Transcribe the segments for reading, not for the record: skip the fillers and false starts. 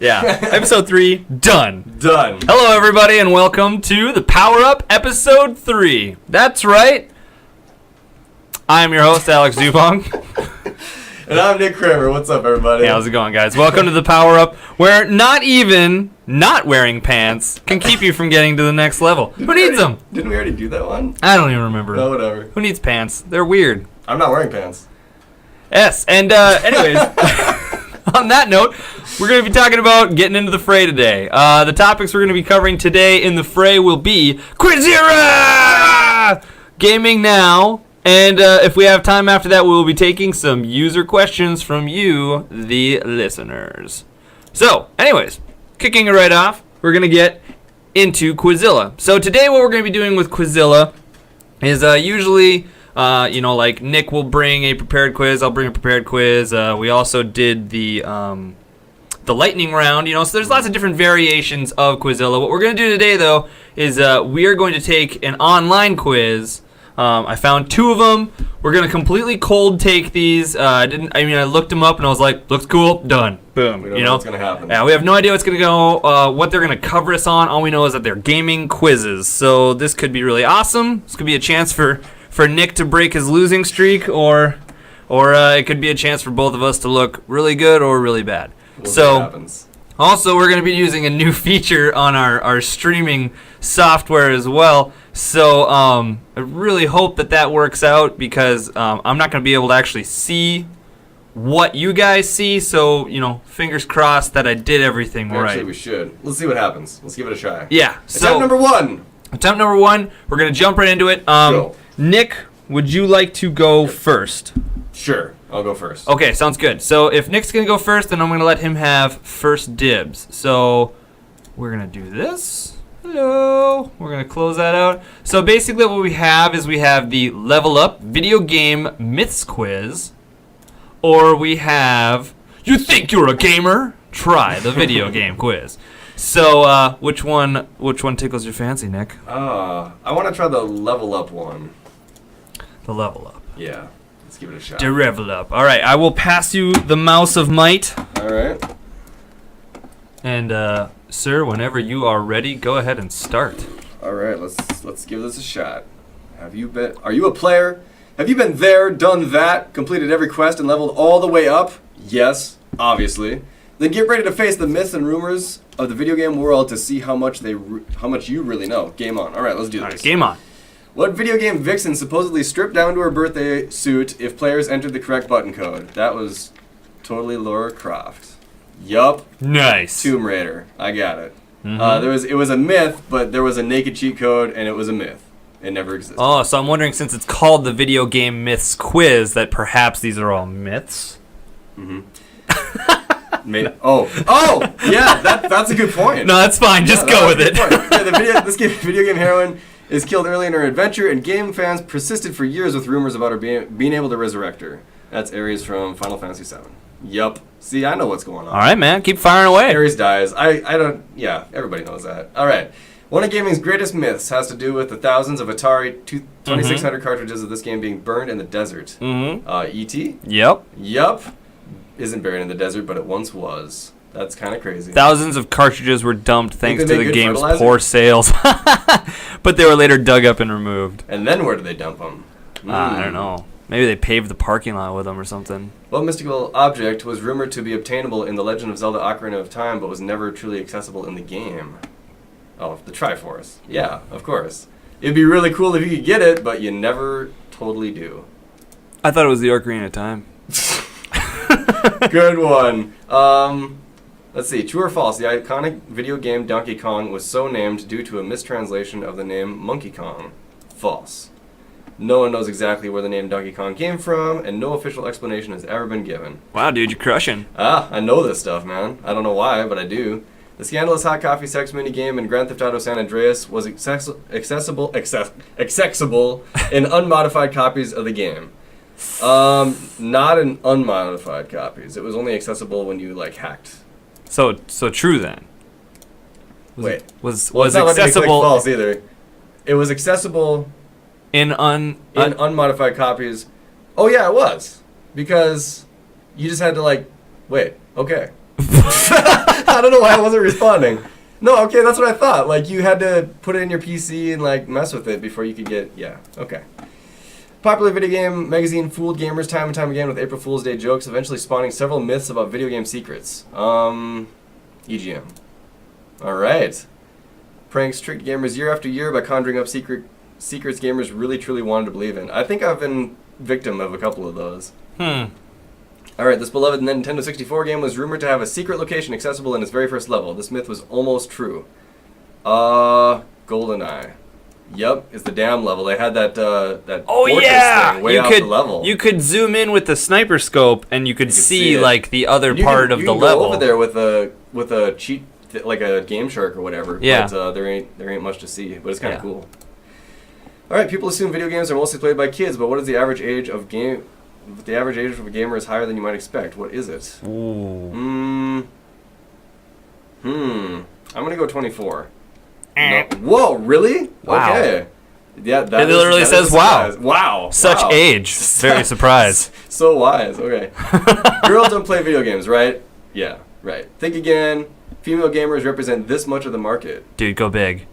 Yeah. Episode 3, done. Done. Hello, everybody, and welcome to the Powerup Episode 3. That's right. I am your host, Alex Zubong. And I'm Nick Kramer. What's up, everybody? Hey, how's it going, guys? Welcome to the Powerup, where not even not wearing pants can keep you from getting to the next level. Who needs them? Didn't we already do that one? I don't even remember. No, whatever. Who needs pants? They're weird. I'm not wearing pants. Yes, and anyways, on that note, we're going to be talking about getting into the fray today. The topics we're going to be covering today in the fray will be Quizera! Gaming now. And if we have time after that, we will be taking some user questions from you, the listeners. So, anyways, kicking it right off, we're going to get into Quizilla. So today what we're going to be doing with Quizilla is usually, like Nick will bring a prepared quiz, I'll bring a prepared quiz. We also did the lightning round, so there's lots of different variations of Quizilla. What we're going to do today, though, is we are going to take an online quiz. I found 2 of them. We're going to completely cold take these. I looked them up and I was like, looks cool, done. Boom. We don't know what's going to happen. Yeah, we have no idea what's going to go, what they're going to cover us on. All we know is that they're gaming quizzes. So this could be really awesome. This could be a chance for Nick to break his losing streak, or it could be a chance for both of us to look really good or really bad. We'll see what happens. Also, we're going to be using a new feature on our streaming software as well. So I really hope that works out, because I'm not going to be able to actually see what you guys see. So, fingers crossed that I did everything right. Actually, we should. Let's see what happens. Let's give it a try. Yeah. Attempt number 1. Attempt number 1. We're going to jump right into it. Go. Nick, would you like to go first? Sure. I'll go first. Okay, sounds good. So if Nick's going to go first, then I'm going to let him have first dibs. So we're going to do this. Hello. We're going to close that out. So basically what we have is we have the Level Up Video Game Myths Quiz. Or we have, you think you're a gamer? Try the video game quiz. So which one tickles your fancy, Nick? I want to try the Level Up one. The Level Up. Yeah. Let's give it a shot. The Level Up. All right, I will pass you the mouse of might. All right. And sir, whenever you are ready, go ahead and start. All right, let's give this a shot. Are you a player? Have you been there, done that, completed every quest and leveled all the way up? Yes, obviously. Then get ready to face the myths and rumors of the video game world to see how much you really know. Game on. All right, let's do this. All right, game on. What video game vixen supposedly stripped down to her birthday suit if players entered the correct button code? That was totally Lara Croft. Yup. Nice. Tomb Raider. I got it. Mm-hmm. It was a myth, but there was a naked cheat code, and it was a myth. It never existed. Oh, so I'm wondering, since it's called the Video Game Myths Quiz, that perhaps these are all myths? Mm-hmm. Yeah, that's a good point. No, that's fine. Just go with it. Yeah, this video game heroine is killed early in her adventure, and game fans persisted for years with rumors about her being able to resurrect her. That's Ares from Final Fantasy VII. Yup. See, I know what's going on. All right, man. Keep firing away. Ares dies. Yeah, everybody knows that. All right. One of gaming's greatest myths has to do with the thousands of Atari 2600 cartridges of this game being burned in the desert. Mm-hmm. E.T.? Yup. Isn't buried in the desert, but it once was. That's kind of crazy. Thousands of cartridges were dumped thanks to the game's poor fertilizer? sales. But they were later dug up and removed. And then where did they dump them? I don't know. Maybe they paved the parking lot with them or something. What mystical object was rumored to be obtainable in The Legend of Zelda Ocarina of Time, but was never truly accessible in the game? Oh, the Triforce. Yeah, of course. It'd be really cool if you could get it, but you never totally do. I thought it was the Ocarina of Time. Good one. Let's see. True or false? The iconic video game Donkey Kong was so named due to a mistranslation of the name Monkey Kong. False. No one knows exactly where the name Donkey Kong came from, and no official explanation has ever been given. Wow, dude, you're crushing. I know this stuff, man. I don't know why, but I do. The scandalous hot coffee sex minigame in Grand Theft Auto San Andreas was accessible in unmodified copies of the game. Not in unmodified copies. It was only accessible when you hacked. So true then. Was accessible false either. It was accessible in unmodified copies. Oh yeah, it was, because you just had to wait. Okay. I don't know why I wasn't responding. No, okay, that's what I thought. Like, you had to put it in your PC and, like, mess with it before you could get... Yeah, okay. Popular video game magazine fooled gamers time and time again with April Fool's Day jokes, eventually spawning several myths about video game secrets. EGM. Alright. Pranks tricked gamers year after year by conjuring up secrets gamers really truly wanted to believe in. I think I've been victim of a couple of those. Alright, this beloved Nintendo 64 game was rumored to have a secret location accessible in its very first level. This myth was almost true. GoldenEye. Yep, it's the dam level. They had that fortress thing way off the level. You could zoom in with the sniper scope and you could see like the other part of the level. You can go over there with a cheat like a Game Shark or whatever. Yeah. But there ain't much to see, but it's kind of cool. All right, people assume video games are mostly played by kids, but what is the average age of game? The average age of a gamer is higher than you might expect. What is it? Ooh. I'm gonna go 24. No. Whoa, really? Wow. Okay. Yeah, It literally says wow. Wow. Such age. Very surprised. So wise. Okay. Girls don't play video games, right? Yeah, right. Think again. Female gamers represent this much of the market. Dude, go big.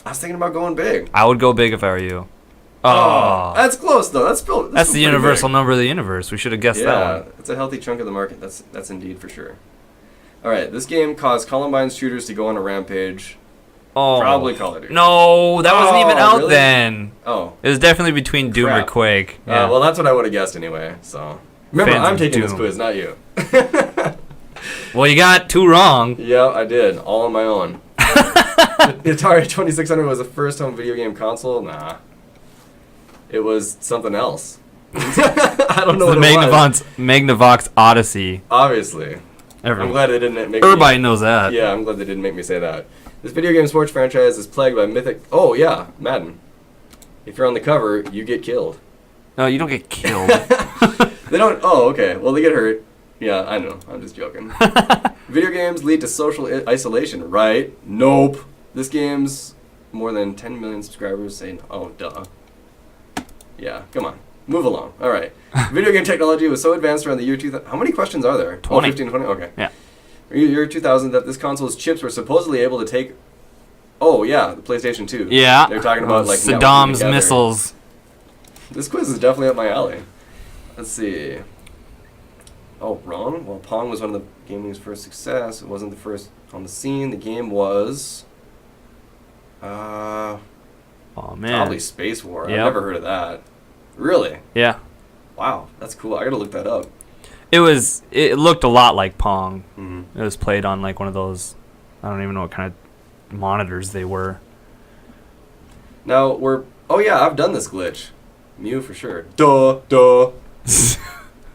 I was thinking about going big. I would go big if I were you. Oh, that's close though. That's the universal number of the universe. We should have guessed that one. Yeah, it's a healthy chunk of the market. That's indeed for sure. All right, this game caused Columbine's shooters to go on a rampage. Oh, probably Call of Duty. No, that wasn't even out really? then. Oh, it was definitely between Doom or Quake. Yeah. Well, that's what I would have guguessed anyway. So remember, I'm taking this quiz, not you. Well, you got 2 wrong. Yeah, I did, all on my own. The Atari 2600 was the first home video game console. Nah, it was something else. I don't know what it was. Magnavox Odyssey. Obviously. I'm glad they didn't make Everybody knows that. Yeah, I'm glad they didn't make me say that. This video game sports franchise is plagued by mythic... Oh, yeah, Madden. If you're on the cover, you get killed. No, you don't get killed. They don't... Oh, okay. Well, they get hurt. Yeah, I know. I'm just joking. Video games lead to social isolation, right? Nope. This game's more than 10 million subscribers saying... Oh, duh. Yeah, come on. Move along. All right. Video game technology was so advanced around the year 2000... How many questions are there? 20. 15, 20? Okay. Yeah. Year 2000 that this console's chips were supposedly able to take... Oh, yeah, the PlayStation 2. Yeah. They're talking about, like, Saddam's missiles. This quiz is definitely up my alley. Let's see. Oh, wrong? Well, Pong was one of the gaming's first success. It wasn't the first on the scene. The game was... oh, man. Probably Space War. Yep. I've never heard of that. Really? Yeah. Wow, that's cool. I gotta look that up. It looked a lot like Pong. Mm-hmm. It was played on like one of those, I don't even know what kind of monitors they were. Now oh yeah, I've done this glitch. Mew for sure. Duh.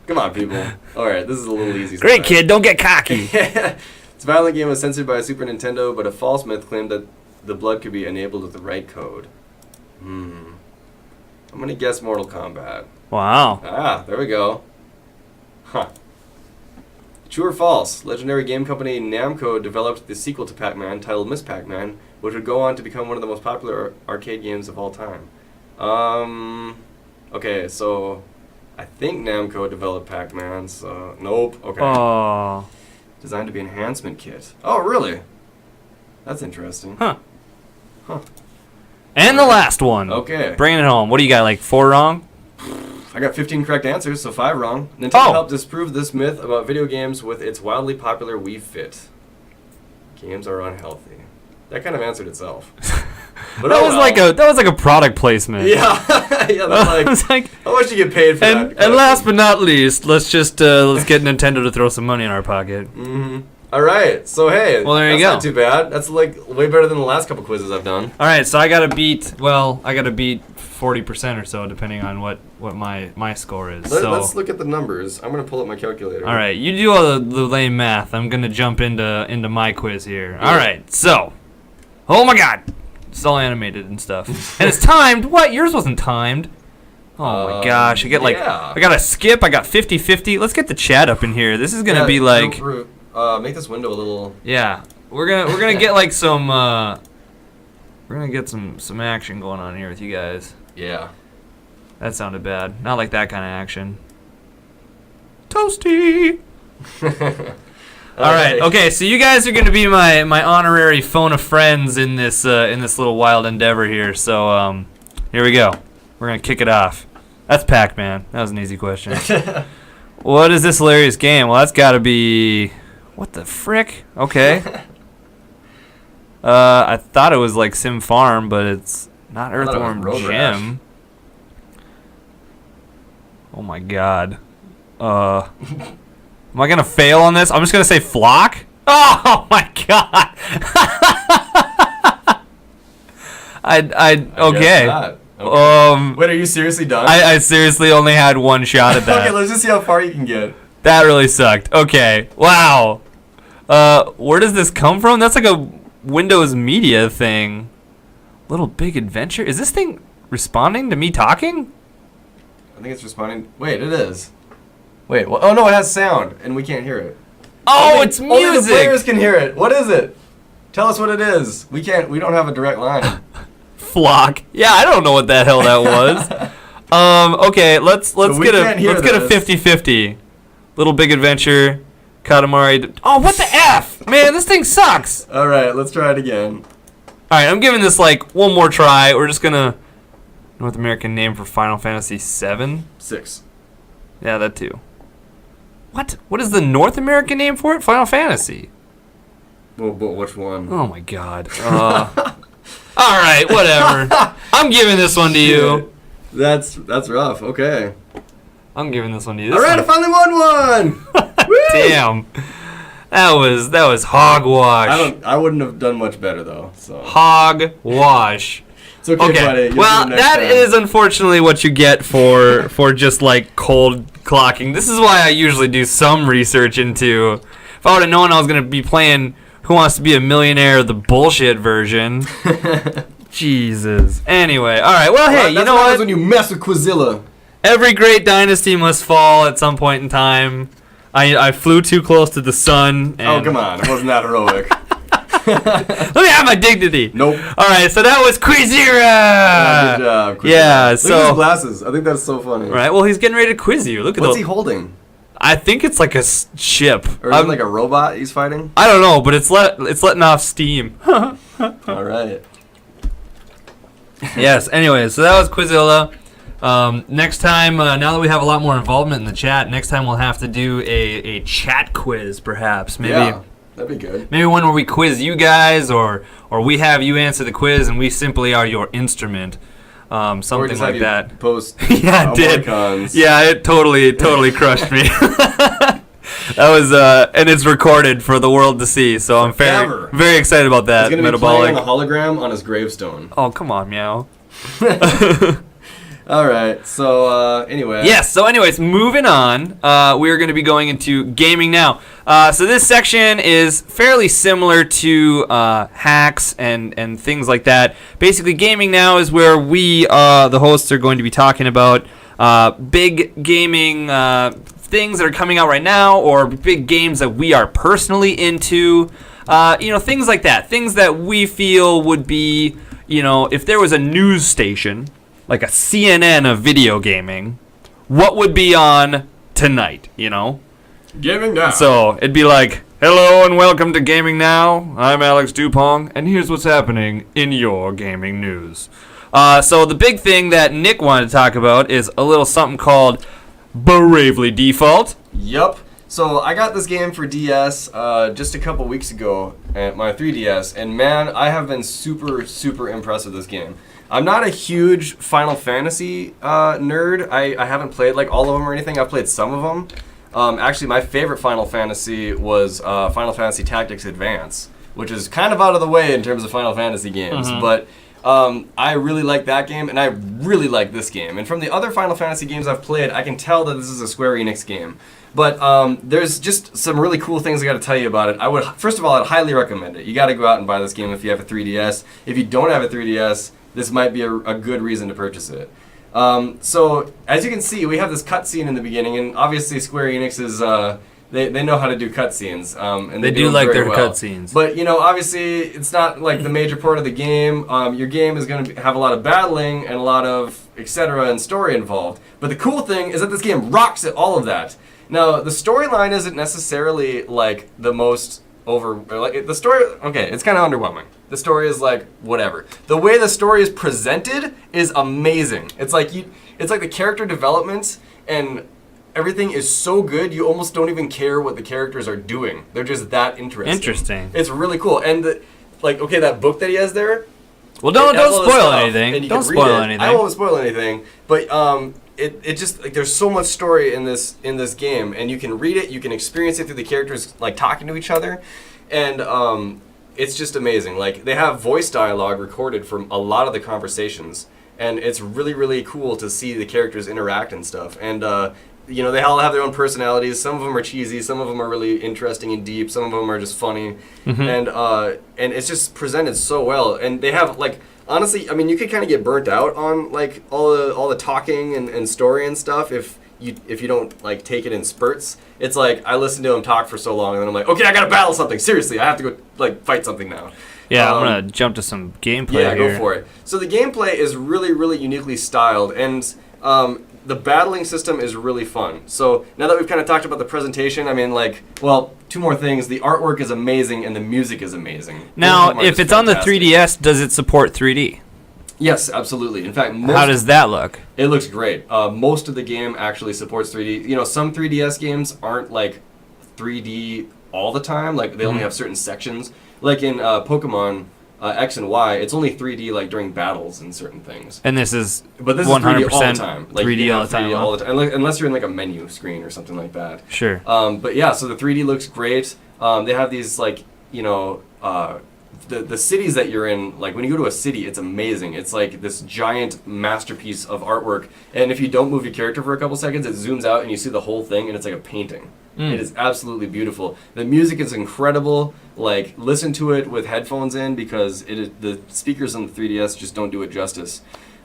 Come on, people. Alright, this is a little easy. Great kid, don't get cocky. This violent game was censored by Super Nintendo, but a false myth claimed that the blood could be enabled with the right code. I'm gonna guess Mortal Kombat. Wow. Ah, there we go. Huh. True or false? Legendary game company Namco developed the sequel to Pac-Man titled Miss Pac-Man, which would go on to become one of the most popular arcade games of all time. Okay, so I think Namco developed Pac-Man, so nope. Okay. Oh. Designed to be an enhancement kit. Oh, really? That's interesting. Huh. And the last one. Okay. Bringing it home. What do you got, like 4 wrong? I got 15 correct answers, so 5 wrong. Nintendo helped disprove this myth about video games with its wildly popular Wii Fit. Games are unhealthy. That kind of answered itself. But that was like a product placement. Yeah, yeah. That's like, how much do you get paid for that? And last but not least, let's get Nintendo to throw some money in our pocket. Mm-hmm. All right, so hey, well, there you go. That's not too bad. That's like way better than the last couple quizzes I've done. All right, so I gotta beat 40% or so, depending on what my score is. Let's look at the numbers. I'm gonna pull up my calculator. All right, you do all the lame math. I'm gonna jump into my quiz here. All right, so, oh my God, it's all animated and stuff, and it's timed. What? Yours wasn't timed. Oh my gosh, I got a skip. I got 50-50. Let's get the chat up in here. This is gonna be like. Make this window a little. Yeah, we're gonna get like some. We're gonna get some action going on here with you guys. Yeah. That sounded bad. Not like that kind of action. Toasty. All right. Okay. So you guys are going to be my honorary phone of friends in this little wild endeavor here. So here we go. We're gonna kick it off. That's Pac-Man. That was an easy question. What is this hilarious game? Well, that's got to be what the frick? Okay. I thought it was like Sim Farm, but it's not Earthworm Jim. Oh my God. Am I gonna fail on this? I'm just gonna say Flock. Oh my God. Okay. Wait, are you seriously done? I seriously only had one shot at that. Okay, let's just see how far you can get. That really sucked. Okay. Wow. Where does this come from? That's like a Windows Media thing. Little Big Adventure. Is this thing responding to me talking? I think it's responding. Wait, it is. Wait. Oh no, it has sound, and we can't hear it. Oh, it's music. Only the players can hear it. What is it? Tell us what it is. We can't. We don't have a direct line. Flock. Yeah, I don't know what the hell that was. Okay, let's get a 50-50. Little Big Adventure, Katamari. Oh, what the F? Man, this thing sucks. All right, let's try it again. All right, I'm giving this like one more try. We're just gonna North American name for Final Fantasy VII. 6. Yeah, that too. What? What is the North American name for it? Final Fantasy. Well, but which one? Oh my God. All right, whatever. I'm giving this one to you. That's rough. Okay. I'm giving this one to you. All right, I finally won one. Damn. That was hogwash. I wouldn't have done much better though. So. Hogwash. It's okay, buddy. Well, that is unfortunately what you get for just like cold clocking. This is why I usually do some research into. If I would have known I was gonna be playing Who Wants to Be a Millionaire, the bullshit version. Jesus. Anyway, all right. Well, hey, you know what? When you mess with Quizilla. Every great dynasty must fall at some point in time. I flew too close to the sun. And oh, come on. It wasn't that heroic. Let me have my dignity. Nope. All right, so that was Quizera. Yeah, good job. Quizera. Yeah, Look at his glasses. I think that's so funny. All right, well, he's getting ready to quiz you. Look at What's he holding? I think it's like a ship. Or is it like a robot he's fighting? I don't know, but it's letting off steam. All right. Yes. Anyway, so that was Quizilla. Next time, now that we have a lot more involvement in the chat, next time we'll have to do a chat quiz, perhaps. Maybe. Yeah, that'd be good. Maybe one where we quiz you guys, or we have you answer the quiz, and we simply are your instrument. Something like that. Post. Yeah, it did. Icons. Yeah, it totally crushed me. That was and it's recorded for the world to see. So I'm very excited about that. He's gonna be playing on a hologram on his gravestone. Oh, come on, meow. All right. So anyway. Yes. So anyways, moving on. We're going to be going into gaming now. So this section is fairly similar to hacks and things like that. Basically, gaming now is where we, the hosts, are going to be talking about big gaming things that are coming out right now, or big games that we are personally into. Things like that. Things that we feel would be, if there was a news station, like a CNN of video gaming, what would be on tonight, Gaming Now. So it'd be like, hello and welcome to Gaming Now. I'm Alex Dupong, and here's what's happening in your gaming news. So the big thing that Nick wanted to talk about is a little something called Bravely Default. Yup. So I got this game for DS just a couple weeks ago at my 3DS, and man, I have been super, super impressed with this game. I'm not a huge Final Fantasy nerd. I haven't played like all of them or anything. I've played some of them. Actually, my favorite Final Fantasy was Final Fantasy Tactics Advance, which is kind of out of the way in terms of Final Fantasy games. Mm-hmm. But I really like that game, and I really like this game. And from the other Final Fantasy games I've played, I can tell that this is a Square Enix game. But there's just some really cool things I got to tell you about it. First of all, I'd highly recommend it. You got to go out and buy this game if you have a 3DS. If you don't have a 3DS, this might be a good reason to purchase it. So, as you can see, we have this cutscene in the beginning, and obviously Square Enix is, they know how to do cutscenes. And they do like their cutscenes. But, obviously, it's not like the major part of the game. Your game is going to have a lot of battling and a lot of etc. and story involved. But the cool thing is that this game rocks at all of that. Now, the storyline isn't necessarily like the most the story. Okay, it's kind of underwhelming. The story is like whatever. The way the story is presented is amazing. It's like the character development and everything is so good. You almost don't even care what the characters are doing. They're just that interesting. Interesting. It's really cool. And that book that he has there. Well, don't spoil anything. Don't spoil anything. I won't spoil anything, but it just like there's so much story in this game, and you can read it, you can experience it through the characters like talking to each other, and it's just amazing. Like they have voice dialogue recorded from a lot of the conversations, and it's really really cool to see the characters interact and stuff. And they all have their own personalities. Some of them are cheesy, some of them are really interesting and deep, some of them are just funny, and it's just presented so well. And they have like. Honestly, I mean, you could kind of get burnt out on like all the talking and story and stuff if you don't like take it in spurts. It's like I listen to him talk for so long, and then I'm like, okay, I gotta battle something. Seriously, I have to go like fight something now. Yeah, I'm gonna jump to some gameplay. Yeah, here. Go for it. So the gameplay is really really uniquely styled, and the battling system is really fun. So now that we've kind of talked about the presentation, I mean, two more things. The artwork is amazing and the music is amazing. Now, if it's on the 3DS, does it support 3D? Yes, absolutely. In fact, how does that look? It looks great. Most of the game actually supports 3D. Some 3DS games aren't like 3D all the time. Like they only have certain sections. Like in Pokemon X and Y, it's only 3D like during battles and certain things. And this is 100% 3D all the time. Like, 3D all the time. 3D all the time. Unless you're in like a menu screen or something like that. Sure. But yeah, so the 3D looks great. They have these like the cities that you're in, like when you go to a city, it's amazing. It's like this giant masterpiece of artwork. And if you don't move your character for a couple seconds, it zooms out and you see the whole thing, and it's like a painting. It is absolutely beautiful. The music is incredible. Like listen to it with headphones in because the speakers on the 3DS just don't do it justice.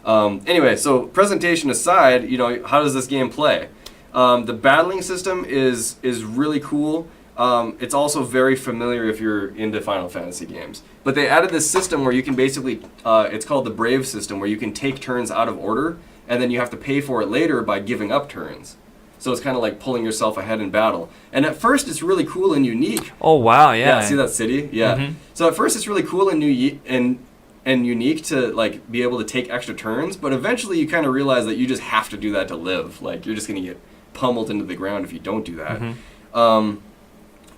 Anyway, so presentation aside, how does this game play? The battling system is really cool. It's also very familiar if you're into Final Fantasy games. But they added this system where you can basically, it's called the Brave system, where you can take turns out of order, and then you have to pay for it later by giving up turns. So it's kind of like pulling yourself ahead in battle. And at first it's really cool and unique. Oh, wow, yeah. Yeah, see that city? Yeah. Mm-hmm. So at first it's really cool and unique to like be able to take extra turns, but eventually you kind of realize that you just have to do that to live. Like you're just going to get pummeled into the ground if you don't do that. Mm-hmm.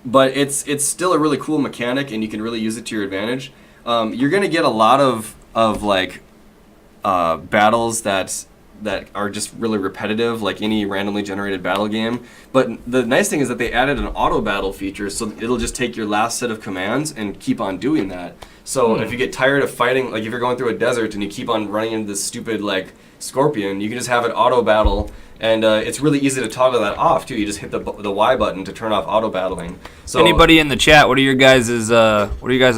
But it's still a really cool mechanic, and you can really use it to your advantage. You're going to get a lot of battles that are just really repetitive, like any randomly generated battle game. But the nice thing is that they added an auto battle feature, so it'll just take your last set of commands and keep on doing that. So if you get tired of fighting, like if you're going through a desert and you keep on running into this stupid like scorpion, you can just have it auto battle. And it's really easy to toggle that off too. You just hit the Y button to turn off auto battling. So anybody in the chat, what are your guys'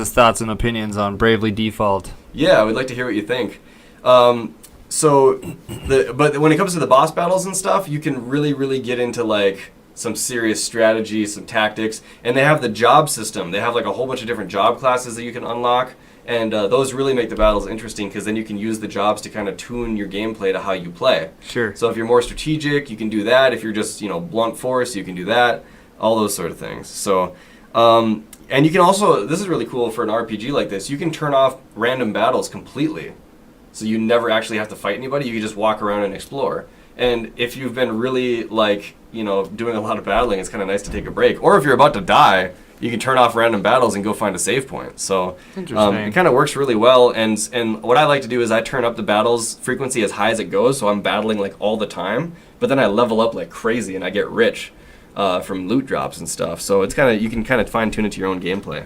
thoughts and opinions on Bravely Default? Yeah, we'd like to hear what you think. But when it comes to the boss battles and stuff, you can really really get into like some serious strategy, some tactics, and they have the job system. They have like a whole bunch of different job classes that you can unlock. And those really make the battles interesting because then you can use the jobs to kind of tune your gameplay to how you play. Sure. So if you're more strategic, you can do that. If you're just, blunt force, you can do that. All those sort of things. So, and you can also, this is really cool for an RPG like this, you can turn off random battles completely. So you never actually have to fight anybody. You can just walk around and explore. And if you've been really, doing a lot of battling, it's kind of nice to take a break. Or if you're about to die, you can turn off random battles and go find a save point. So it kind of works really well. And what I like to do is I turn up the battles frequency as high as it goes, so I'm battling like all the time. But then I level up like crazy and I get rich from loot drops and stuff. So it's you can kind of fine tune it to your own gameplay.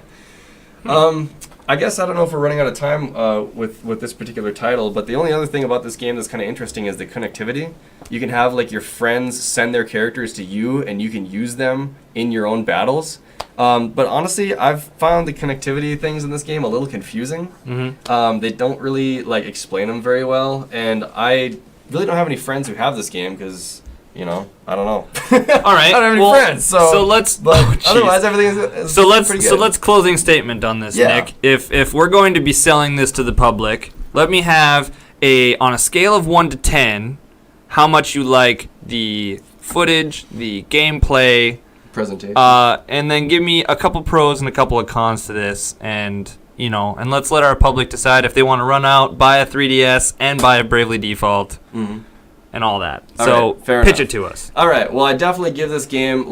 I guess I don't know if we're running out of time with this particular title, but the only other thing about this game that's kind of interesting is the connectivity. You can have like your friends send their characters to you, and you can use them in your own battles. But honestly, I've found the connectivity things in this game a little confusing. Mm-hmm. They don't really explain them very well, and I really don't have any friends who have this game because, I don't know. All right. I don't have any friends, so let's. But otherwise, everything is pretty good. So let's closing statement on this, yeah. Nick. If we're going to be selling this to the public, let me have on a scale of 1 to 10, how much you like the footage, the gameplay, Presentation. and then give me a couple pros and a couple of cons to this, and and let's let our public decide if they want to run out, buy a 3DS, and buy a Bravely Default, and all that. So fair pitch enough. it to us. All right. Well, I definitely give this game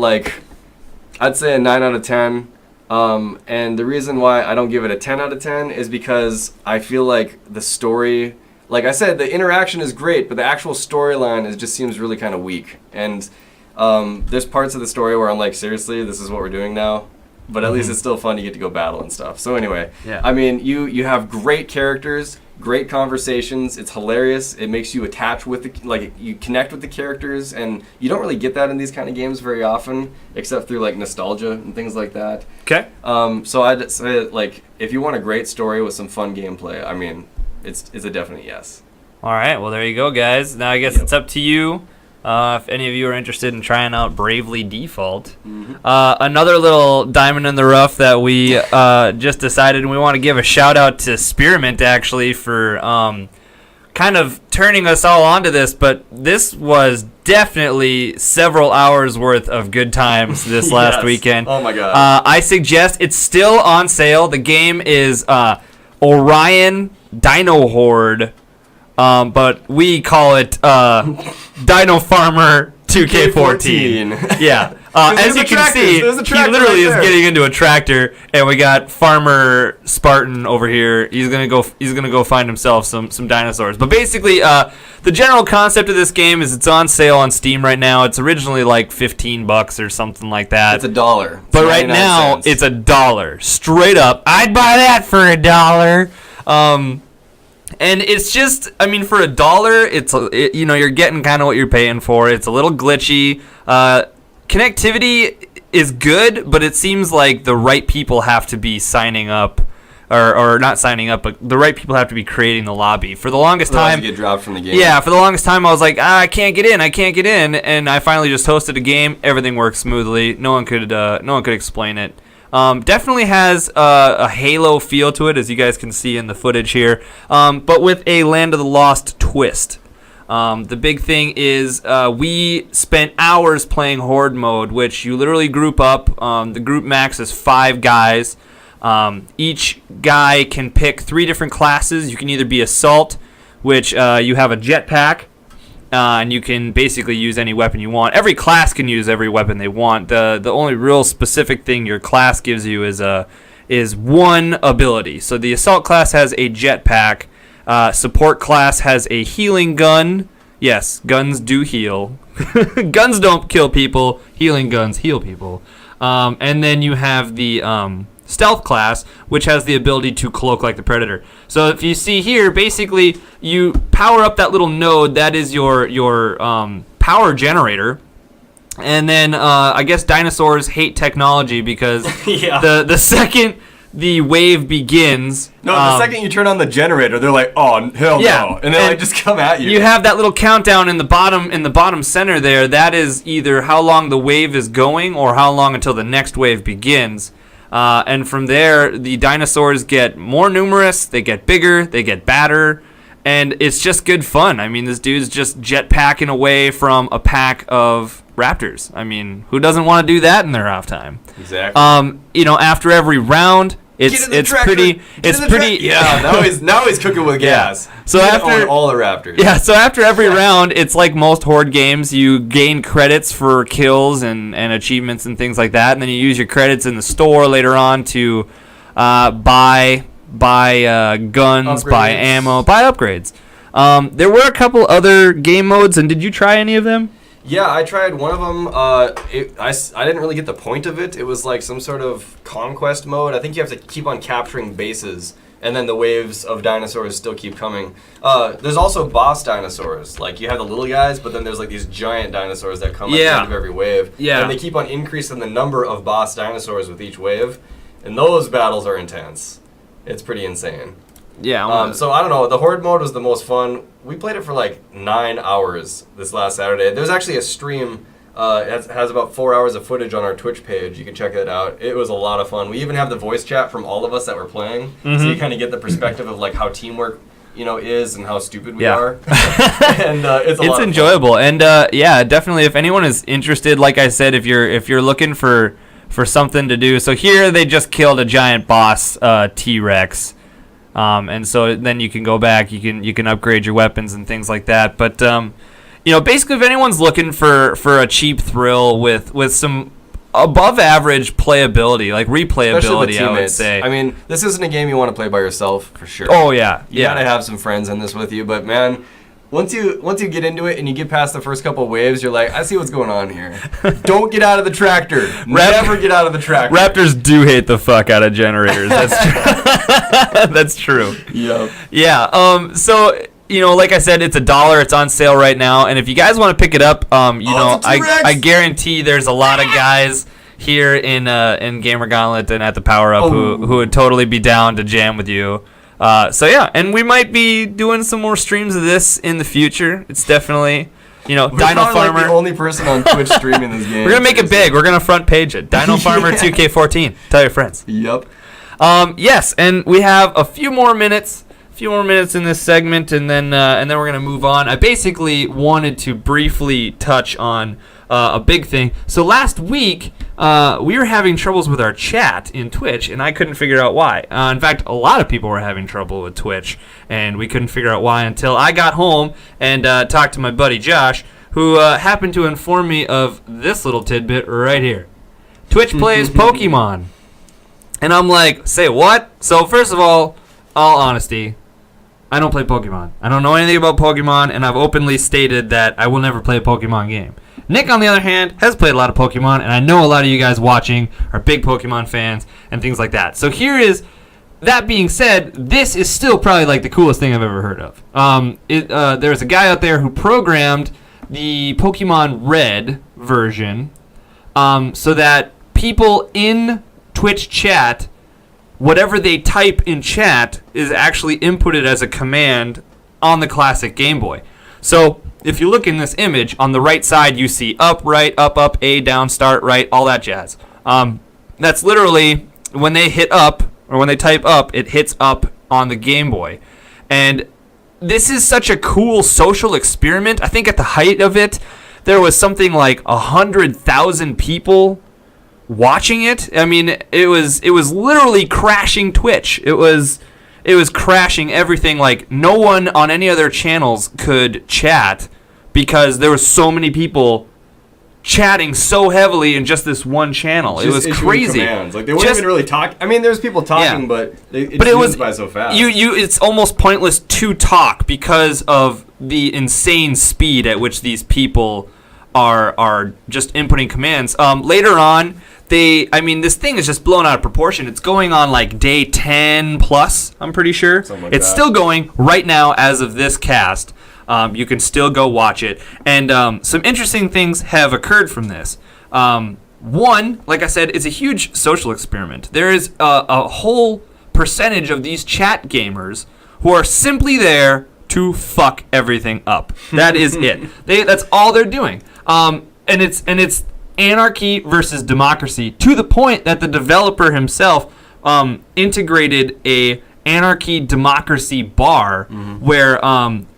I'd say a 9 out of 10. And the reason why I don't give it a 10 out of 10 is because I feel like the story, like I said, the interaction is great, but the actual storyline just seems really kind of weak. And there's parts of the story where I'm like, seriously, this is what we're doing now? But at least it's still fun. You get to go battle and stuff. So anyway, I mean, you have great characters, great conversations. It's hilarious. It makes you attach with you connect with the characters, and you don't really get that in these kind of games very often, except through nostalgia and things like that. Okay. So I'd say if you want a great story with some fun gameplay, I mean, it's a definite yes. All right. Well, there you go, guys. Now I guess it's up to you. If any of you are interested in trying out Bravely Default. Another little diamond in the rough that we just decided, and we want to give a shout out to Spearmint actually for kind of turning us all onto this, but this was definitely several hours worth of good times this last weekend. Oh my god. I suggest it's still on sale. The game is Orion Dino Horde. But we call it Dino Farmer 2K14. Yeah. As you can see, he literally is getting into a tractor, and we got Farmer Spartan over here. He's gonna go find himself some dinosaurs. But basically, the general concept of this game is it's on sale on Steam right now. It's originally like $15 or something like that. It's $1. But right now, it's $1. Straight up. I'd buy that for $1. And it's just, I mean, for $1, you're getting kind of what you're paying for. It's a little glitchy. Connectivity is good, but it seems like the right people have to be signing up, or not signing up, but the right people have to be creating the lobby. For the longest time, get dropped from the game. Yeah, for the longest time, I was like, I can't get in, and I finally just hosted a game. Everything worked smoothly. No one could explain it. Definitely has a Halo feel to it, as you guys can see in the footage here, but with a Land of the Lost twist. The big thing is we spent hours playing Horde mode, which you literally group up. The group max is 5 guys. Each guy can pick 3 different classes. You can either be Assault, which you have a jetpack, and you can basically use any weapon you want. Every class can use every weapon they want. The only real specific thing your class gives you is one ability. So the Assault class has a jetpack. Support class has a healing gun. Yes, guns do heal. Guns don't kill people. Healing guns heal people. And then you have the Stealth class, which has the ability to cloak like the Predator. So if you see here, basically you power up that little node. That is your power generator. And then I guess dinosaurs hate technology because the second the wave begins. No, the second you turn on the generator, they're like, "Oh hell no!" And they just come at you. You have that little countdown in the bottom center there. That is either how long the wave is going or how long until the next wave begins. And from there, the dinosaurs get more numerous. They get bigger. They get badder. And it's just good fun. I mean, this dude's just jetpacking away from a pack of raptors. I mean, who doesn't want to do that in their off time? Exactly. After every round, it's pretty. Yeah. Now he's cooking with gas. Yeah. So after all the raptors. Yeah. So after every round, it's like most Horde games. You gain credits for kills and achievements and things like that, and then you use your credits in the store later on to buy guns, buy ammo, buy upgrades. There were a couple other game modes, and did you try any of them? Yeah, I tried one of them. I didn't really get the point of it. It was like some sort of conquest mode. I think you have to keep on capturing bases, and then the waves of dinosaurs still keep coming. There's also boss dinosaurs. Like, you have the little guys, but then there's like these giant dinosaurs that come at the end of every wave. Yeah. And they keep on increasing the number of boss dinosaurs with each wave, and those battles are intense. It's pretty insane. Yeah. So I don't know. The Horde mode was the most fun. We played it for like 9 hours this last Saturday. There's actually a stream. It has about 4 hours of footage on our Twitch page. You can check it out. It was a lot of fun. We even have the voice chat from all of us that were playing, so you kind of get the perspective of like how teamwork is and how stupid we Yeah. are. And it's a lot of enjoyable. And yeah, definitely if anyone is interested, like I said, if you're looking for something to do. So here they just killed a giant boss T-Rex. And so then you can go back, you can upgrade your weapons and things like that. But basically if anyone's looking for a cheap thrill with some above average playability, like replayability, I would say. I mean, this isn't a game you want to play by yourself for sure. Oh yeah. You gotta have some friends in this with you, but man, once you get into it and you get past the first couple of waves, you're like, I see what's going on here. Don't get out of the tractor. Never get out of the tractor. Raptors do hate the fuck out of generators. That's true. That's true. Yep. Yeah. So like I said, it's $1. It's on sale right now, and if you guys want to pick it up, I guarantee there's a lot of guys here in Gamer Gauntlet and at the Powerup who would totally be down to jam with you. So yeah, and we might be doing some more streams of this in the future. It's definitely, Dino Farmer. Like the only person on Twitch streaming this game. We're gonna make it big. We're gonna front page it. Dino Farmer 2K14. Tell your friends. Yep. Yes, and we have a few more minutes in this segment, and then we're gonna move on. I basically wanted to briefly touch on a big thing. So last week we were having troubles with our chat in Twitch, and I couldn't figure out why. In fact, a lot of people were having trouble with Twitch, and we couldn't figure out why until I got home and talked to my buddy Josh, who happened to inform me of this little tidbit right here. Twitch plays Pokemon. And I'm like, say what? So first of all honesty, I don't play Pokemon. I don't know anything about Pokemon, and I've openly stated that I will never play a Pokemon game. Nick, on the other hand, has played a lot of Pokemon, and I know a lot of you guys watching are big Pokemon fans and things like that. So that being said, this is still probably like the coolest thing I've ever heard of. There's a guy out there who programmed the Pokemon Red version so that people in Twitch chat, whatever they type in chat is actually inputted as a command on the classic Game Boy. So if you look in this image, on the right side you see up, right, up, A, down, start, right, all that jazz. That's literally when they hit up, or when they type up, it hits up on the Game Boy. And this is such a cool social experiment. I think at the height of it, there was something like 100,000 people watching it. I mean, it was literally crashing Twitch. It was crashing everything. Like, no one on any other channels could chat because there were so many people chatting so heavily in just this one channel. It was crazy. Commands. Like, they weren't even really talking. I mean, there's people talking, but it was by so fast. It's almost pointless to talk because of the insane speed at which these people are just inputting commands. Later on, this thing is just blown out of proportion. It's going on like day 10 plus, I'm pretty sure. It's still going right now as of this cast. You can still go watch it. And some interesting things have occurred from this. One, like I said, it's a huge social experiment. There is a whole percentage of these chat gamers who are simply there to fuck everything up. That is it. That's all they're doing. And it's anarchy versus democracy, to the point that the developer himself integrated a anarchy democracy bar where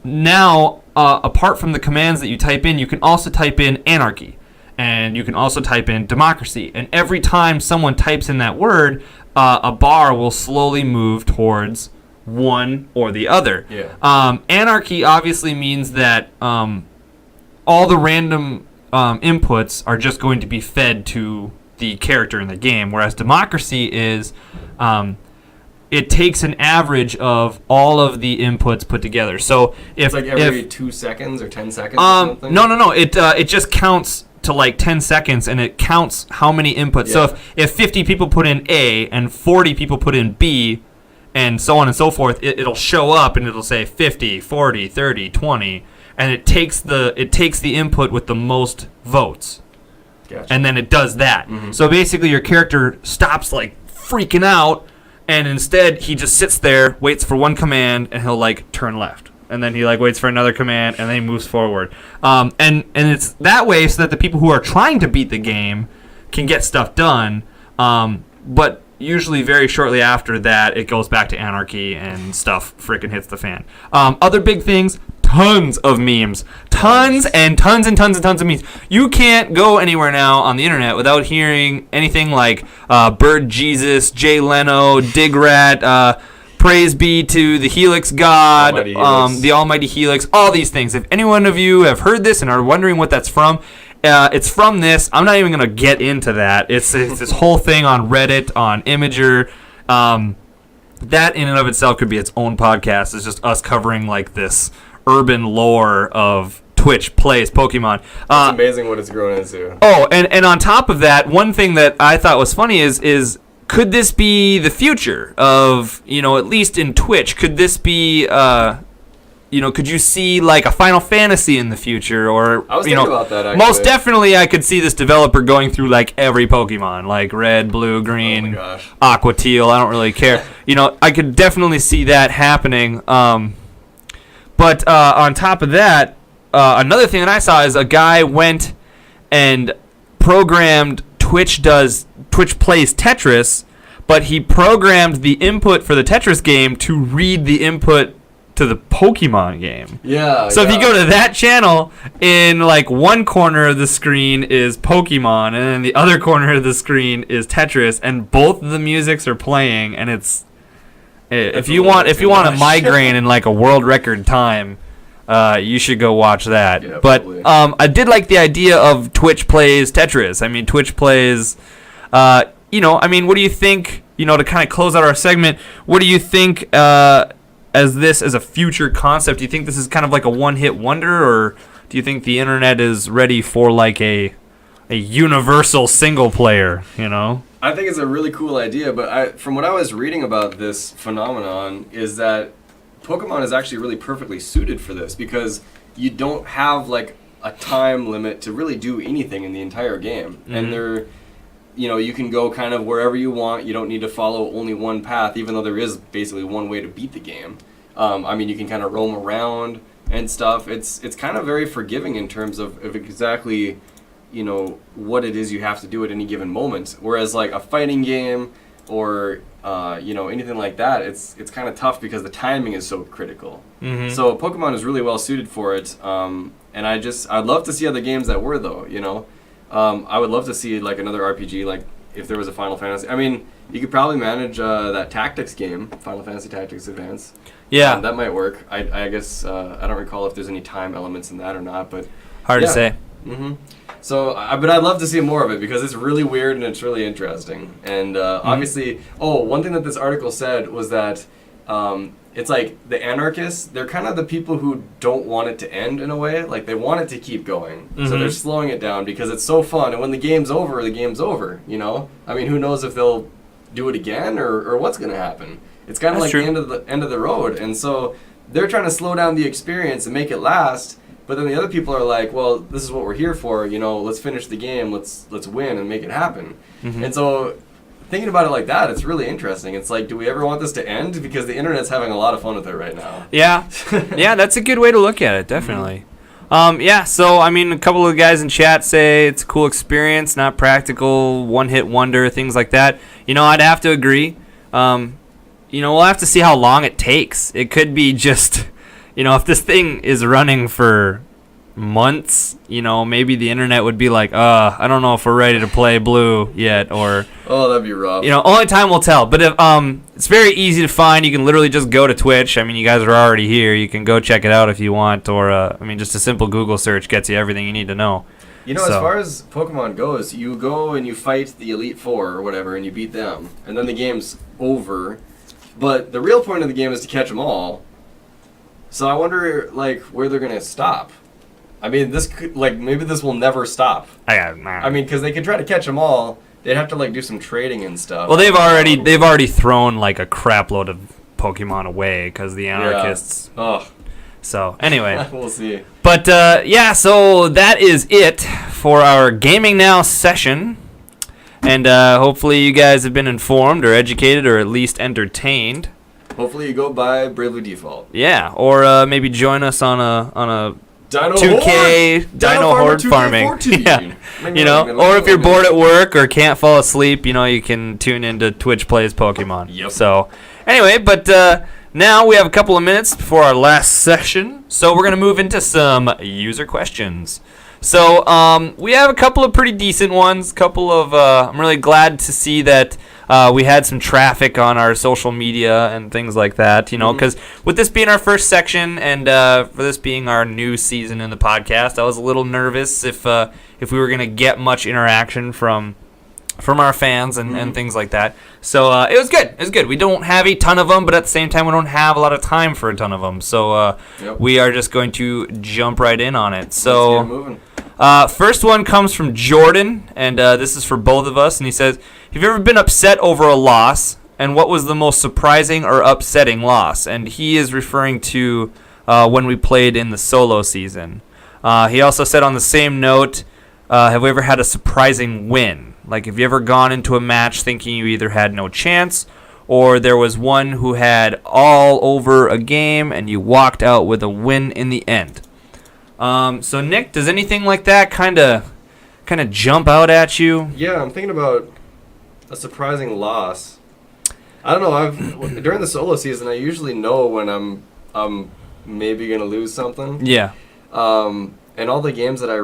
now apart from the commands that you type in, you can also type in anarchy, and you can also type in democracy, and every time someone types in that word, a bar will slowly move towards one or the other. Anarchy obviously means that all the random inputs are just going to be fed to the character in the game, whereas democracy is it takes an average of all of the inputs put together. So it's like every 2 seconds or 10 seconds or something? No. It just counts to like 10 seconds, and it counts how many inputs. Yeah. So if 50 people put in A and 40 people put in B, and so on and so forth, it'll show up and it'll say 50, 40, 30, 20, and it takes the input with the most votes. Gotcha. And then it does that. Mm-hmm. So basically your character stops like freaking out, and instead he just sits there, waits for one command, and he'll like turn left. And then he like waits for another command, and then he moves forward. And it's that way so that the people who are trying to beat the game can get stuff done. But usually very shortly after that, it goes back to anarchy and stuff freaking hits the fan. Other big things, tons of memes. Tons and tons and tons and tons of memes. You can't go anywhere now on the internet without hearing anything like Bird Jesus, Jay Leno, Dig Rat, praise be to the Helix God, Almighty Helix. The Almighty Helix, all these things. If any one of you have heard this and are wondering what that's from, it's from this. I'm not even going to get into that. It's this whole thing on Reddit, on Imager. That in and of itself could be its own podcast. It's just us covering like this urban lore of Twitch plays Pokemon. It's amazing what it's grown into. Oh, and on top of that, one thing that I thought was funny is could this be the future of, at least in Twitch, could this be, could you see like a Final Fantasy in the future? Or, I was thinking about that, actually. Most definitely I could see this developer going through like every Pokemon, like red, blue, green, Oh my gosh. aqua, teal, I don't really care. I could definitely see that happening. But on top of that, another thing that I saw is a guy went and programmed Twitch plays Tetris, but he programmed the input for the Tetris game to read the input to the Pokemon game. Yeah. So if you go to that channel, in like one corner of the screen is Pokemon, and then the other corner of the screen is Tetris, and both of the musics are playing, and it's if you want a migraine in like a world record time, you should go watch that. Yeah, but probably. I did like the idea of Twitch plays Tetris. I mean, Twitch plays. What do you think? To kind of close out our segment, what do you think as a future concept? Do you think this is kind of like a one-hit wonder, or do you think the internet is ready for like a universal single player? I think it's a really cool idea, but from what I was reading about this phenomenon is that Pokemon is actually really perfectly suited for this because you don't have like a time limit to really do anything in the entire game. Mm-hmm. And you can go kind of wherever you want. You don't need to follow only one path, even though there is basically one way to beat the game. You can kind of roam around and stuff. It's kind of very forgiving in terms of exactly what it is you have to do at any given moment. Whereas like a fighting game or anything like that, it's kind of tough because the timing is so critical. Mm-hmm. So Pokemon is really well suited for it. And I'd love to see other games that were though. I would love to see like another RPG, like if there was a Final Fantasy. I mean, you could probably manage that Tactics game, Final Fantasy Tactics Advance. Yeah, that might work. I guess I don't recall if there's any time elements in that or not, but hard to say. Mm-hmm. So, but I'd love to see more of it because it's really weird and it's really interesting. And obviously, one thing that this article said was that it's like the anarchists, they're kind of the people who don't want it to end in a way. Like they want it to keep going. Mm-hmm. So they're slowing it down because it's so fun. And when the game's over, the game's over, I mean, who knows if they'll do it again or what's going to happen. It's kind of like true. the end of the road. And so they're trying to slow down the experience and make it last. But then the other people are like, well, this is what we're here for. Let's finish the game. Let's win and make it happen. Mm-hmm. And so thinking about it like that, it's really interesting. It's like, do we ever want this to end? Because the internet's having a lot of fun with it right now. Yeah, yeah, that's a good way to look at it, definitely. So, I mean, a couple of guys in chat say it's a cool experience, not practical, one-hit wonder, things like that. I'd have to agree. We'll have to see how long it takes. It could be just, if this thing is running for months, maybe the internet would be like, I don't know if we're ready to play Blue yet, or that'd be rough. only time will tell. But if it's very easy to find. You can literally just go to Twitch. I mean, you guys are already here. You can go check it out if you want, or just a simple Google search gets you everything you need to know. As far as Pokemon goes, you go and you fight the Elite Four or whatever, and you beat them, and then the game's over. But the real point of the game is to catch them all. So I wonder, like, where they're gonna stop. I mean, this could, maybe this will never stop. I mean, because they could try to catch them all. They'd have to, do some trading and stuff. Well, they've already thrown, a crap load of Pokemon away because the anarchists. Yeah. Oh. So, anyway. We'll see. But, so that is it for our Gaming Now session. And hopefully you guys have been informed or educated or at least entertained. Hopefully you go buy Bravely Default. Yeah, or maybe join us on a Dino 2K, Horde. Dino Horde farming. 2K14. Yeah. You know, or if you're bored at work or can't fall asleep, you know, you can tune into Twitch Plays Pokemon. Yep. So, anyway, but now we have a couple of minutes before our last session, so we're going to move into some user questions. So, we have a couple of pretty decent ones, I'm really glad to see that we had some traffic on our social media and things like that, you know, because with this being our first section and for this being our new season in the podcast, I was a little nervous if we were going to get much interaction from our fans and things like that. So it was good. It was good. We don't have a ton of them, but at the same time, we don't have a lot of time for a ton of them. So we are just going to jump right in on it. So let's get moving. First one comes from Jordan, and this is for both of us. And he says, have you ever been upset over a loss? And what was the most surprising or upsetting loss? And he is referring to when we played in the solo season. He also said on the same note, have we ever had a surprising win? Like, have you ever gone into a match thinking you either had no chance or there was one who had all over a game and you walked out with a win in the end? So, Nick, does anything like that kind of jump out at you? Yeah, I'm thinking about a surprising loss. I don't know. During the solo season, I usually know when I'm maybe gonna lose something. Yeah. And all the games that I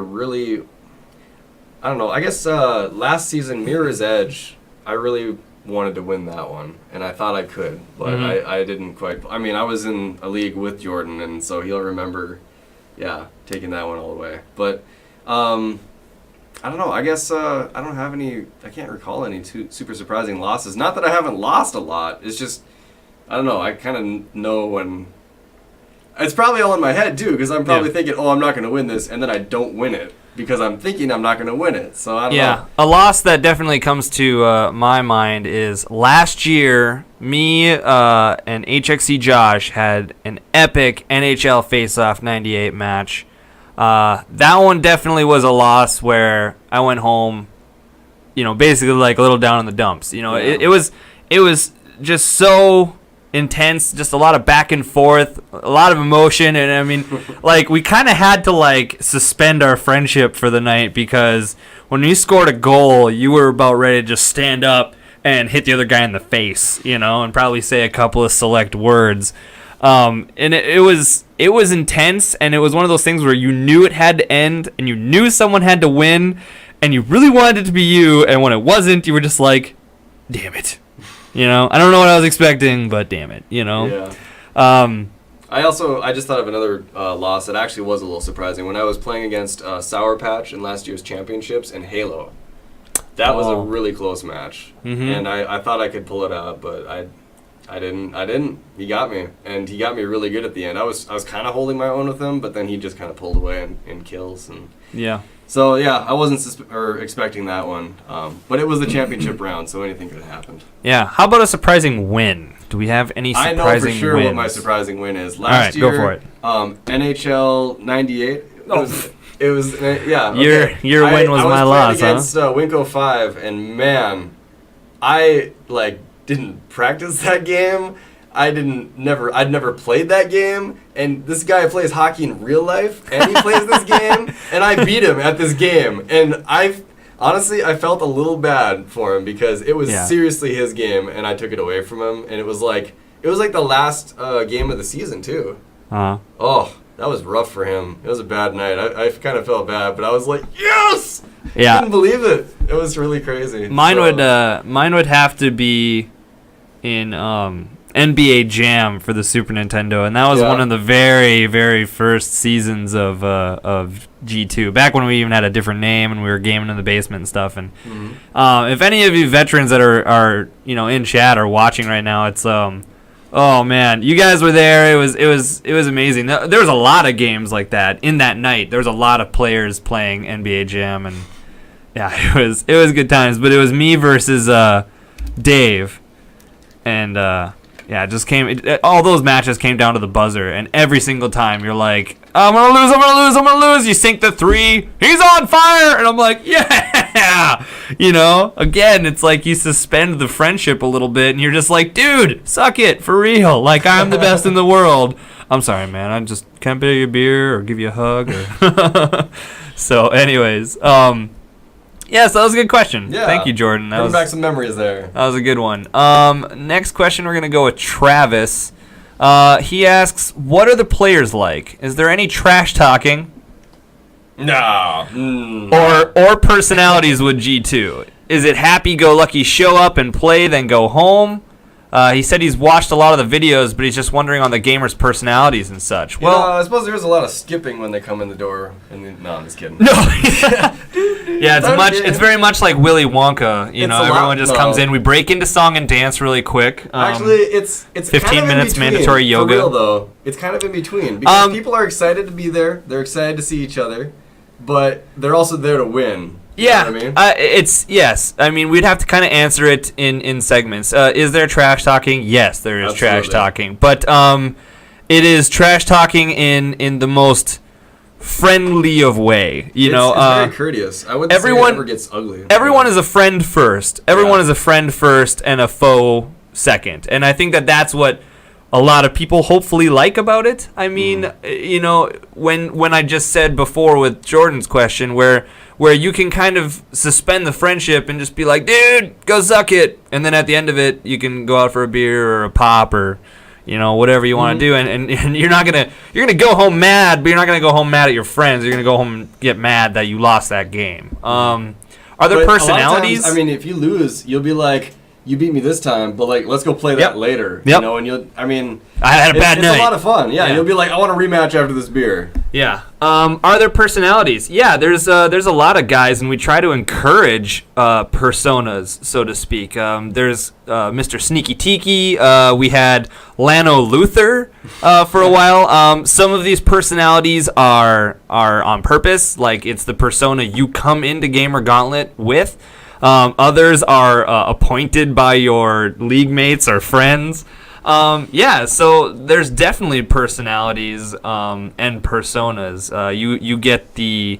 don't know. I guess last season, Mirror's Edge, I really wanted to win that one, and I thought I could, but I didn't quite. I mean, I was in a league with Jordan, and so he'll remember, taking that one all the way. But I don't know. I guess I don't have any. I can't recall any super surprising losses. Not that I haven't lost a lot. It's just I don't know. I kind of know when. It's probably all in my head too, because I'm probably thinking, "Oh, I'm not going to win this," and then I don't win it because I'm thinking I'm not going to win it. So I don't know. A loss that definitely comes to my mind is last year. Me and HXC Josh had an epic NHL Face-Off '98 match. That one definitely was a loss where I went home, you know, basically like a little down in the dumps. You know, it was just so intense, just a lot of back and forth, a lot of emotion, and I mean, like we kind of had to like suspend our friendship for the night because when you scored a goal, you were about ready to just stand up and hit the other guy in the face, you know, and probably say a couple of select words. And it was intense, and it was one of those things where you knew it had to end, and you knew someone had to win, and you really wanted it to be you, and when it wasn't, you were just like, damn it. You know, I don't know what I was expecting, but damn it, you know. Yeah. I just thought of another loss that actually was a little surprising. When I was playing against Sour Patch in last year's championships and Halo. That was a really close match. And I thought I could pull it out, but I didn't. He got me, and he got me really good at the end. I was kind of holding my own with him, but then he just kind of pulled away in kills. And so I wasn't expecting that one, but it was the championship round, so anything could have happened. Yeah. How about a surprising win? Do we have any surprising wins? I know for sure what my surprising win is. Last year, go for it. NHL '98. It was Okay. Your win was my loss, I was playing against Winco 5, and man, I didn't practice that game. I'd never played that game, and this guy plays hockey in real life, and he plays this game, and I beat him at this game, and honestly, I felt a little bad for him because it was seriously his game, and I took it away from him, and it was like the last game of the season too. Oh, that was rough for him. It was a bad night. I kind of felt bad, but I was like, yes! I couldn't believe it. It was really crazy. Mine would have to be in NBA Jam for the Super Nintendo, and that was one of the very, very first seasons of G2. Back when we even had a different name and we were gaming in the basement and stuff. And if any of you veterans that are in chat are watching right now, it's oh man, you guys were there. It was amazing. There was a lot of games like that in that night. There was a lot of players playing NBA Jam, and it was good times. But it was me versus Dave, and Yeah, it just came. All those matches came down to the buzzer, and every single time you're like, "I'm gonna lose, I'm gonna lose, I'm gonna lose." You sink the 3. He's on fire, and I'm like, "Yeah!" You know. Again, it's like you suspend the friendship a little bit, and you're just like, "Dude, suck it for real. Like I'm the best in the world." I'm sorry, man. I just can't buy you a beer or give you a hug. Or so, anyways, yeah, so that was a good question. Yeah. Thank you, Jordan. Bring back some memories there. That was a good one. Next question, we're going to go with Travis. He asks, what are the players like? Is there any trash talking? No. Or personalities with G2? Is it happy-go-lucky show up and play, then go home? He said he's watched a lot of the videos, but he's just wondering on the gamers' personalities and such. Well, I suppose there's a lot of skipping when they come in the door. No, I'm just kidding. No. Yeah, it's very much like Willy Wonka. You know, everyone just comes in. We break into song and dance really quick. Actually, it's 15 kind of minutes in between, mandatory yoga. For real, though, it's kind of in between because people are excited to be there. They're excited to see each other, but they're also there to win. Yeah, you know what I mean? it's yes. I mean, we'd have to kind of answer it in segments. Is there trash talking? Yes, there is trash talking, but it is trash talking in the most friendly of way. You know, it's very courteous. I wouldn't say it ever gets ugly. Everyone is a friend first. Everyone is a friend first and a foe second, and I think that's what a lot of people hopefully like about it. I mean, you know, when I just said before with Jordan's question, where you can kind of suspend the friendship and just be like, dude, go suck it, and then at the end of it, you can go out for a beer or a pop or, you know, whatever you want to do, and you're gonna go home mad, but you're not gonna go home mad at your friends. You're gonna go home and get mad that you lost that game. Are there personalities? Times, I mean, if you lose, you'll be like, you beat me this time, but like, let's go play that later. Yep. You know, and I had a bad night. It's a lot of fun. Yeah, you'll be like, I want a rematch after this beer. Yeah. Are there personalities? Yeah, there's a lot of guys, and we try to encourage personas, so to speak. There's Mr. Sneaky Tiki. We had Lano Luther for a while. Some of these personalities are on purpose, like it's the persona you come into Gamer Gauntlet with. Others are appointed by your league mates or friends. So there's definitely personalities and personas. You get the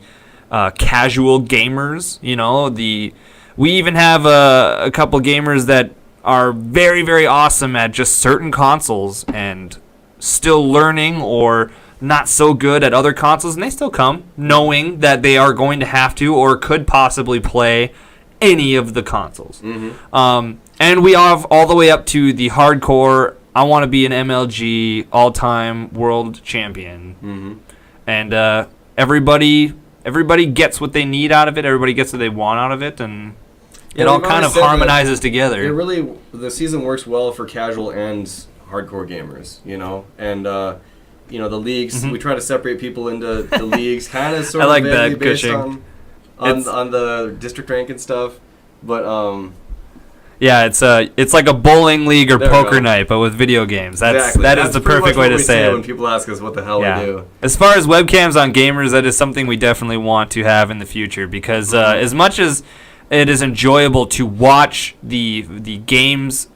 casual gamers. You know, we even have a couple gamers that are very, very awesome at just certain consoles and still learning or not so good at other consoles, and they still come knowing that they are going to have to or could possibly play any of the consoles. And we have all the way up to the hardcore, I want to be an MLG all-time world champion. And everybody gets what they need out of it. Everybody gets what they want out of it, and it all kind of harmonizes together. The season works well for casual and hardcore gamers, you know? And, you know, the leagues, we try to separate people into the leagues, kind of sort I like of that, based Cushing. on the district rank and stuff, but yeah, it's like a bowling league or poker night, but with video games. That is the perfect way to say it. When people ask us what the hell we do. As far as webcams on gamers, that is something we definitely want to have in the future because as much as it is enjoyable to watch the games,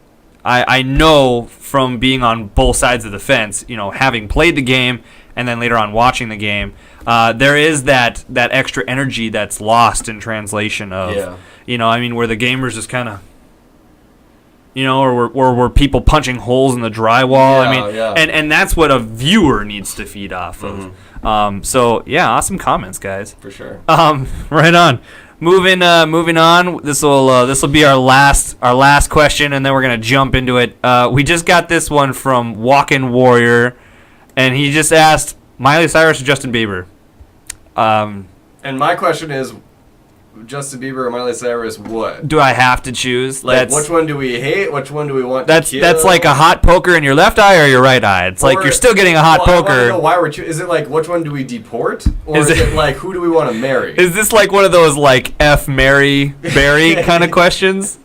I know from being on both sides of the fence, you know, having played the game and then later on watching the game, there is that extra energy that's lost in translation of, you know, I mean, where the gamers just kind of, you know, or were people punching holes in the drywall. And that's what a viewer needs to feed off of. So yeah, awesome comments, guys. For sure. Right on. Moving on. This will be our last question, and then we're gonna jump into it. We just got this one from Walkin' Warrior, and he just asked Miley Cyrus or Justin Bieber. And my question is, Justin Bieber or Miley Cyrus, what? Do I have to choose? Like, which one do we hate? Which one do we want to kill? That's like a hot poker in your left eye or your right eye. It's like you're still getting a hot poker. I want to know why we're is it like, which one do we deport? Or is it like, who do we want to marry? Is this like one of those, like, F, Mary, Barry kind of questions?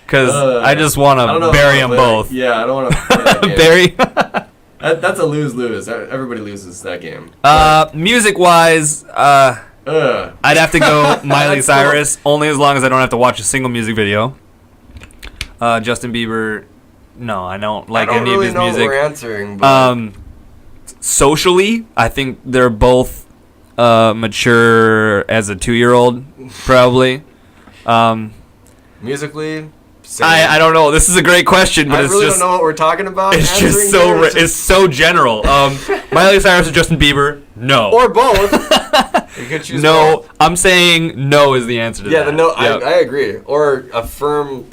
Because I just want to bury them both. Yeah, I don't want to play that game. Bury? That's a lose-lose. Everybody loses that game. Music-wise, I'd have to go Miley Cyrus, only as long as I don't have to watch a single music video. Justin Bieber, No, I don't I like don't any really of his know music. what we're answering, but Socially, I think they're both mature as a 2-year-old, probably. musically, same. I don't know. This is a great question, but I it's really just don't know what we're talking about. it's answering just so here. It's it's so general. Miley Cyrus or Justin Bieber? No. or both. You could choose no. both. I'm saying no is the answer to Yeah, that. the no. Yep. I agree. Or a firm.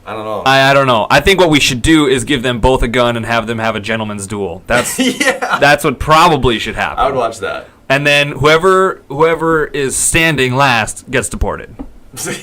I don't know. I don't know. I think what we should do is give them both a gun and have them have a gentleman's duel. That's yeah. that's what probably should happen. I would watch that. And then whoever is standing last gets deported.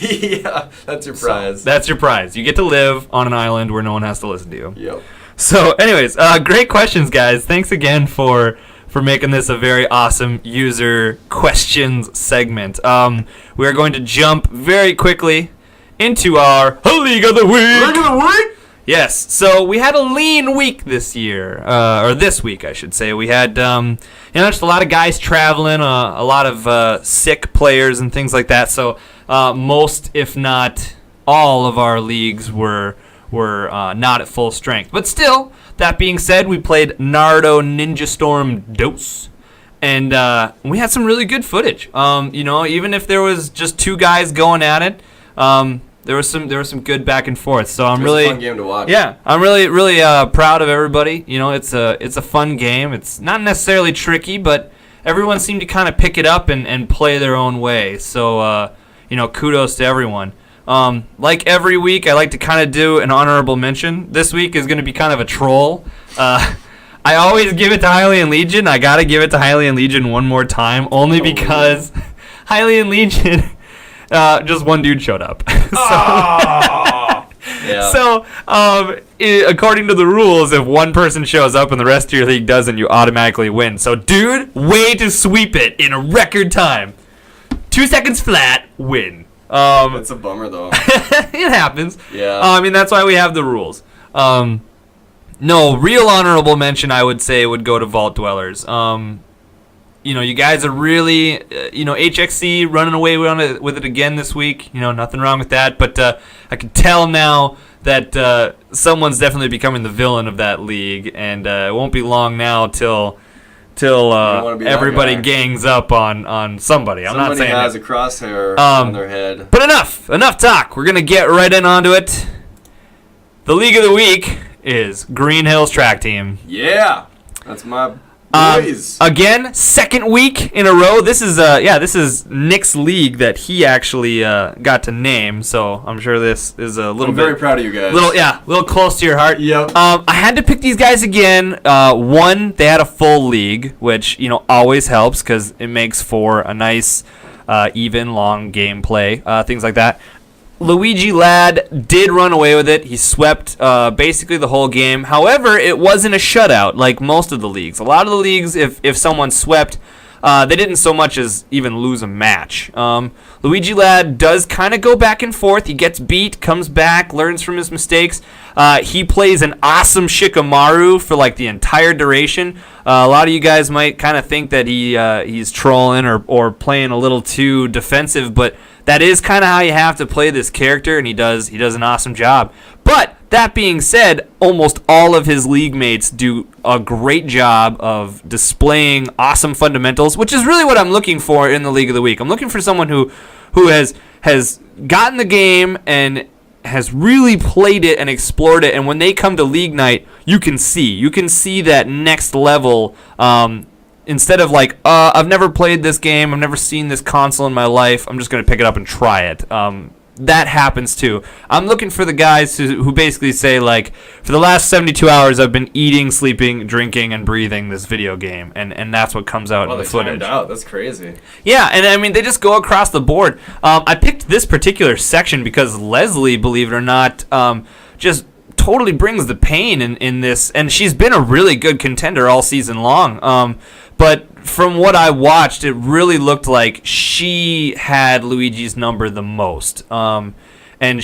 Yeah, that's your prize. That's your prize. You get to live on an island where no one has to listen to you. Yep. So, anyways, great questions, guys. Thanks again for making this a very awesome user questions segment. We are going to jump very quickly into our League of the Week. Yes, so we had a lean week this year, or this week, I should say. We had, just a lot of guys traveling, a lot of sick players and things like that. So most, if not all, of our leagues were not at full strength. But still, that being said, we played Naruto Ninja Storm Dose, and we had some really good footage. Even if there was just two guys going at it, there was some good back and forth. So I'm really a fun game to watch. Yeah, I'm really proud of everybody. It's a fun game. It's not necessarily tricky, but everyone seemed to kind of pick it up and play their own way. So kudos to everyone. Like every week, I like to kind of do an honorable mention. This week is going to be kind of a troll. I always give it to Hylian Legion. I got to give it to Hylian Legion one more time, only because Hylian Legion, just one dude showed up. Yeah. So, according to the rules, if one person shows up and the rest of your league doesn't, you automatically win. So, dude, way to sweep it in a record time. 2 seconds flat, win. That's a bummer, though. It happens. Yeah. That's why we have the rules. No, real honorable mention, I would say, would go to Vault Dwellers. You guys are really, HXC running away with it again this week. Nothing wrong with that. But I can tell now that someone's definitely becoming the villain of that league, and it won't be long now till everybody gangs up on somebody. I'm not saying somebody has it. a crosshair on their head. But enough talk. We're gonna get right onto it. The League of the Week is Green Hills Track Team. Yeah, that's my boys. Again, second week in a row. This is Nick's league that he actually got to name. So I'm sure this is a little I'm very proud of you guys. Little close to your heart. Yep. I had to pick these guys again. One, they had a full league, which always helps because it makes for a nice, even, long gameplay. Things like that. Luigi Ladd did run away with it. He swept basically the whole game. However, it wasn't a shutout like most of the leagues. A lot of the leagues, if someone swept, they didn't so much as even lose a match. Luigi Ladd does kind of go back and forth. He gets beat, comes back, learns from his mistakes. He plays an awesome Shikamaru for like the entire duration. A lot of you guys might kind of think that he's trolling or playing a little too defensive, but that is kind of how you have to play this character, and he does an awesome job. But that being said, almost all of his league mates do a great job of displaying awesome fundamentals, which is really what I'm looking for in the League of the Week. I'm looking for someone who has gotten the game and has really played it and explored it, and when they come to league night, you can see that next level. Instead of like, I've never played this game, I've never seen this console in my life, I'm just going to pick it up and try it. That happens too. I'm looking for the guys who basically say, like, for the last 72 hours, I've been eating, sleeping, drinking, and breathing this video game, and that's what comes out in the footage. Timed out. That's crazy. Yeah, and I mean, they just go across the board. I picked this particular section because Leslie, believe it or not, just totally brings the pain in this, and she's been a really good contender all season long. But from what I watched, it really looked like she had Luigi's number the most. And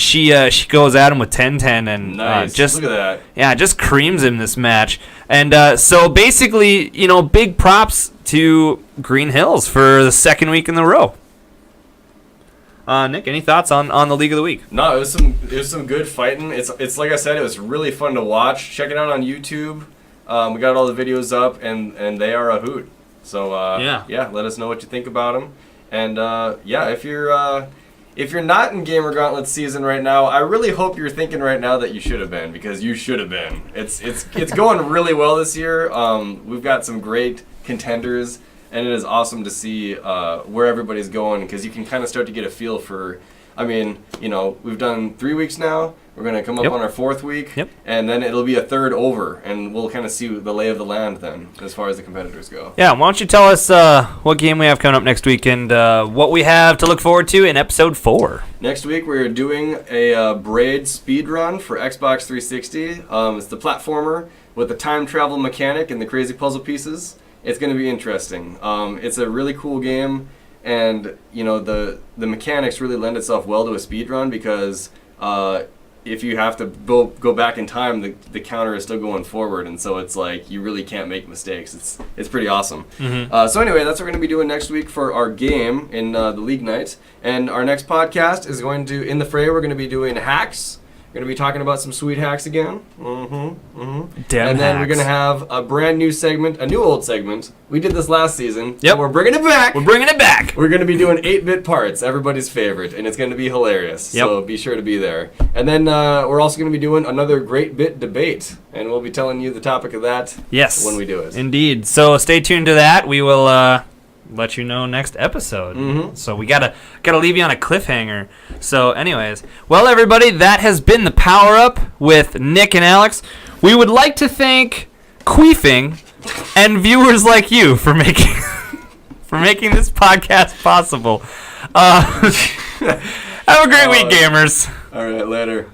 she goes at him with 10-10 and nice. Just look at that. Yeah, just creams him this match. And so basically, big props to Green Hills for the second week in a row. Nick, any thoughts on the League of the Week? No, it was some good fighting. It's like I said, it was really fun to watch. Check it out on YouTube. We got all the videos up, and they are a hoot. So yeah, let us know what you think about them. And if you're not in Gamer Gauntlet season right now, I really hope you're thinking right now that you should have been, because you should have been. It's going really well this year. We've got some great contenders, and it is awesome to see where everybody's going, because you can kind of start to get a feel for. I mean, we've done 3 weeks now. We're going to come up on our 4th week, and then it'll be a third over, and we'll kind of see the lay of the land then, as far as the competitors go. Yeah, why don't you tell us what game we have coming up next week and what we have to look forward to in episode 4. Next week, we're doing a Braid speedrun for Xbox 360. It's the platformer with the time travel mechanic and the crazy puzzle pieces. It's going to be interesting. It's a really cool game, and the mechanics really lend itself well to a speedrun, because if you have to go back in time, the counter is still going forward, and so it's like you really can't make mistakes. It's pretty awesome. So anyway, that's what we're going to be doing next week for our game in the League Night. And our next podcast is going to, in the fray, we're going to be doing hacks. We're going to be talking about some sweet hacks again. Damn and then hacks. we're going to have a brand new segment, a new old segment. We did this last season. Yep. And we're bringing it back. We're bringing it back. We're going to be doing 8-bit parts, everybody's favorite, and it's going to be hilarious. Yep. So be sure to be there. And then we're also going to be doing another great bit debate, and we'll be telling you the topic of that when we do it. Indeed. So stay tuned to that. We will let you know next episode. So we gotta leave you on a cliffhanger. So anyways, well everybody, that has been the Power Up with Nick and Alex. We would like to thank Queefing and viewers like you for making this podcast possible. Have a great week, gamers. All right, later.